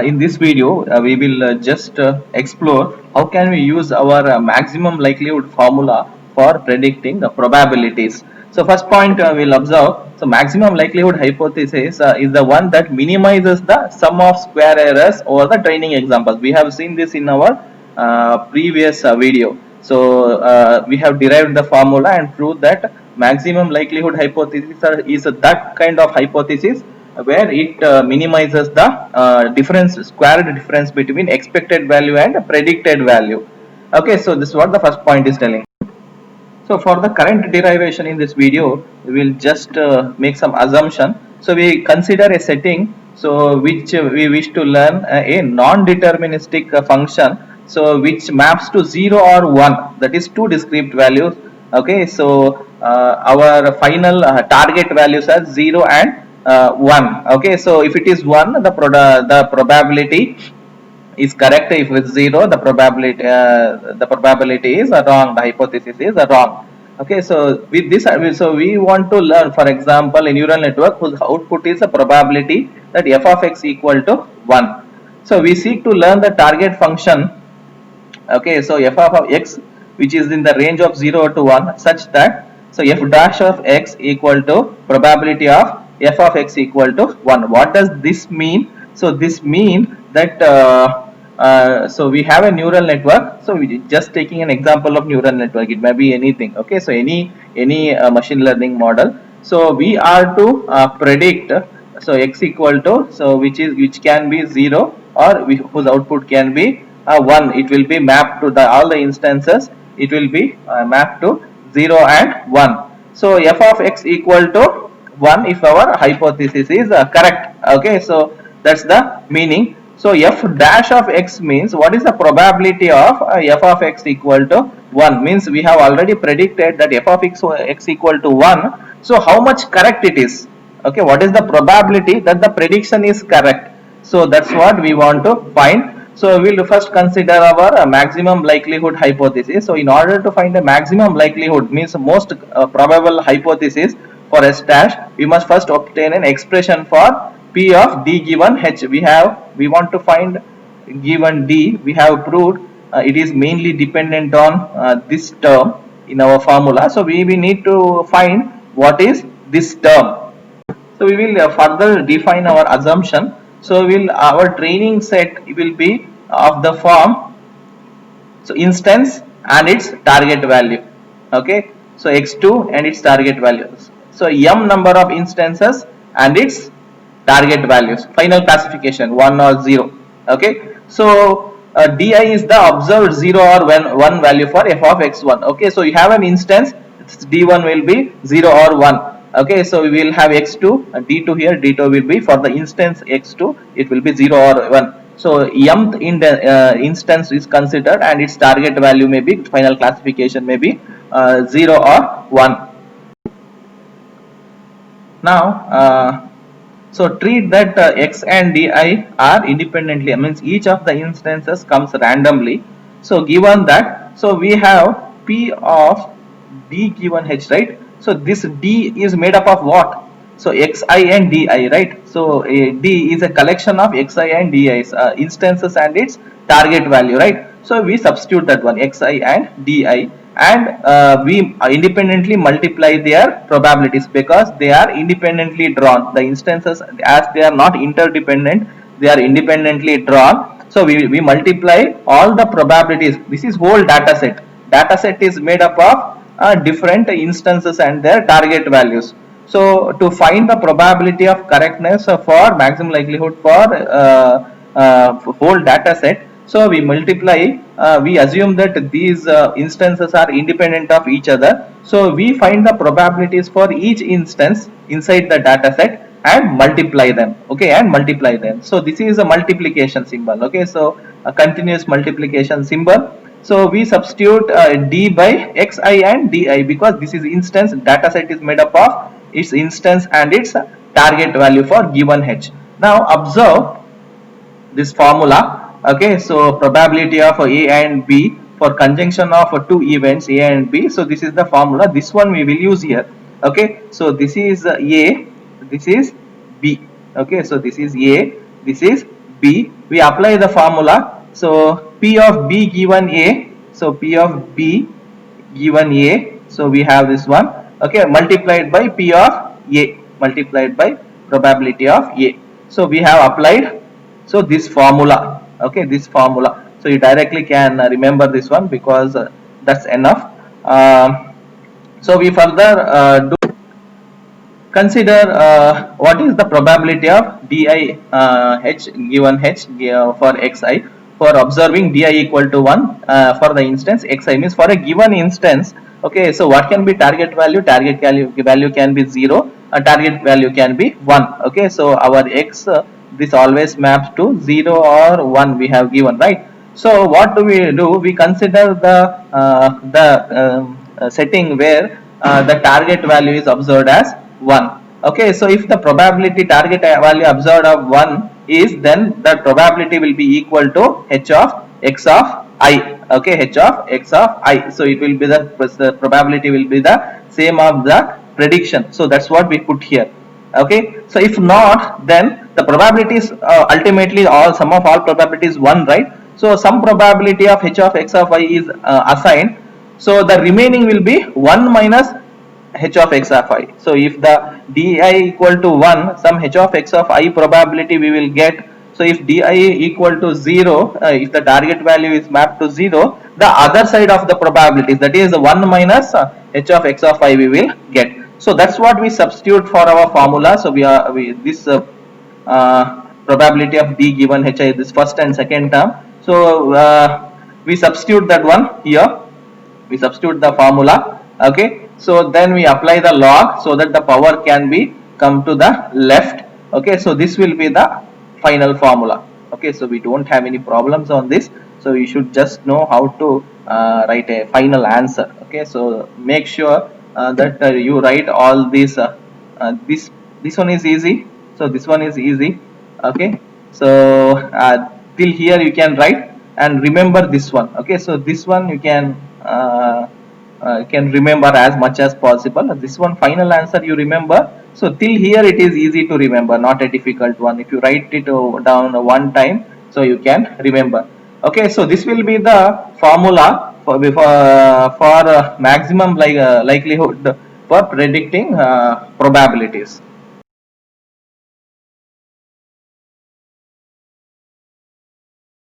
In this video, we will just explore how can we use our maximum likelihood formula for predicting the probabilities. So first point we'll observe, so maximum likelihood hypothesis is the one that minimizes the sum of square errors over the training examples. We have seen this in our previous video. So we have derived the formula and proved that maximum likelihood hypothesis is that kind of hypothesis where it minimizes the square difference between expected value and predicted value. Okay, so this is what the first point is telling. So for the current derivation in this video, we will just make some assumption. So we consider a setting so which we wish to learn a non-deterministic function, so which maps to 0 or 1, that is two discrete values. Okay, so our final target values are 0 and 1. Okay, so if it is 1, the probability is correct. If it's 0, the probability is wrong, the hypothesis is wrong. Okay, so with this, so we want to learn, for example, a neural network whose output is a probability that f of x equal to 1. So we seek to learn the target function. Okay, so f of x which is in the range of 0 to 1 such that, so f dash of x equal to probability of f of x equal to 1. What does this mean? So this means that so we have a neural network. So we just taking an example of neural network, it may be anything. Okay, so any machine learning model. So we are to predict, so x equal to, so which can be 0 or whose output can be 1. It will be mapped to the all the instances, it will be mapped to 0 and 1. So f of x equal to 1 if our hypothesis is correct. Okay, so that's the meaning. So f dash of x means what is the probability of f of x equal to 1, means we have already predicted that f of x equal to 1. So how much correct it is? Okay, what is the probability that the prediction is correct? So that's what we want to find. So we will first consider our maximum likelihood hypothesis. So in order to find the maximum likelihood, means most probable hypothesis for S dash, we must first obtain an expression for P of D given H. We want to find given D. We have proved it is mainly dependent on this term in our formula. So we need to find what is this term. So we will further define our assumption. So our training set will be of the form, so instance and its target value. Okay, so x2 and its target values. So m number of instances and its target values. Final classification 1 or 0. Okay, so di is the observed 0 or 1 value for f of x1. Okay, so you have an instance, d1 will be 0 or 1. Okay, so we will have x2 and d2 here. D2 will be for the instance x2, it will be 0 or 1. So mth instance is considered and its target value may be, final classification may be 0 or 1. Now so treat that x and di are independently, means each of the instances comes randomly. So given that, so we have p of d given h, right? So this d is made up of what? So xi and di, right? So d is a collection of xi and di's instances and its target value, right? So we substitute that one, xi and di, and we independently multiply their probabilities because they are independently drawn. The instances, as they are not interdependent, they are independently drawn. So we multiply all the probabilities. This is whole data set. Data set is made up of different instances and their target values. So to find the probability of correctness for maximum likelihood for whole data set, so we multiply, we assume that these instances are independent of each other. So we find the probabilities for each instance inside the data set and multiply them. Okay, and multiply them. So this is a multiplication symbol. Okay, so a continuous multiplication symbol. So we substitute d by xi and di because this is instance, data set is made up of its instance and its target value for given h. Now observe this formula. Okay, so probability of a and b for conjunction of two events a and b. So this is the formula, this one we will use here. Okay, so this is a, this is b. Okay, so this is a, this is b. We apply the formula. So p of b given a, so p of b given a, so we have this one. Okay, multiplied by p of a, multiplied by probability of a. So we have applied, so this formula. Okay, this formula, so you directly can remember this one, because that's enough. So we further do consider what is the probability of di h given h for xi for observing di equal to 1 for the instance xi, means for a given instance. Okay, so what can be target value? Target value can be 0 and target value can be 1. Okay, so our x this always maps to 0 or 1 we have given, right? So what do? We consider the setting where the target value is observed as 1. Okay, so if the probability target value observed of 1 is, then the probability will be equal to h of x of I. Okay, h of x of I, so it will be the probability will be the same of the prediction. So that's what we put here. Okay, so if not, then the probability is ultimately all sum of all probabilities 1, right? So some probability of h of x of I is assigned, so the remaining will be 1 minus h of x of I. So if the di equal to 1, some h of x of I probability we will get. So if di equal to 0, if the target value is mapped to 0, the other side of the probabilities, that is 1 minus h of x of I we will get. So that's what we substitute for our formula. So this probability of d given hi, this first and second term. So we substitute that one here, we substitute the formula. Okay, so then we apply the log so that the power can be come to the left. Okay, so this will be the final formula. Okay, so we don't have any problems on this, so you should just know how to write a final answer. Okay, so make sure that you write all these this one is easy, so this one is easy. Okay, so till here you can write and remember this one. Okay, so this one you can remember as much as possible. This one final answer you remember. So till here it is easy to remember, not a difficult one. If you write it down one time, so you can remember. Okay, so this will be the formula for maximum likelihood for predicting probabilities.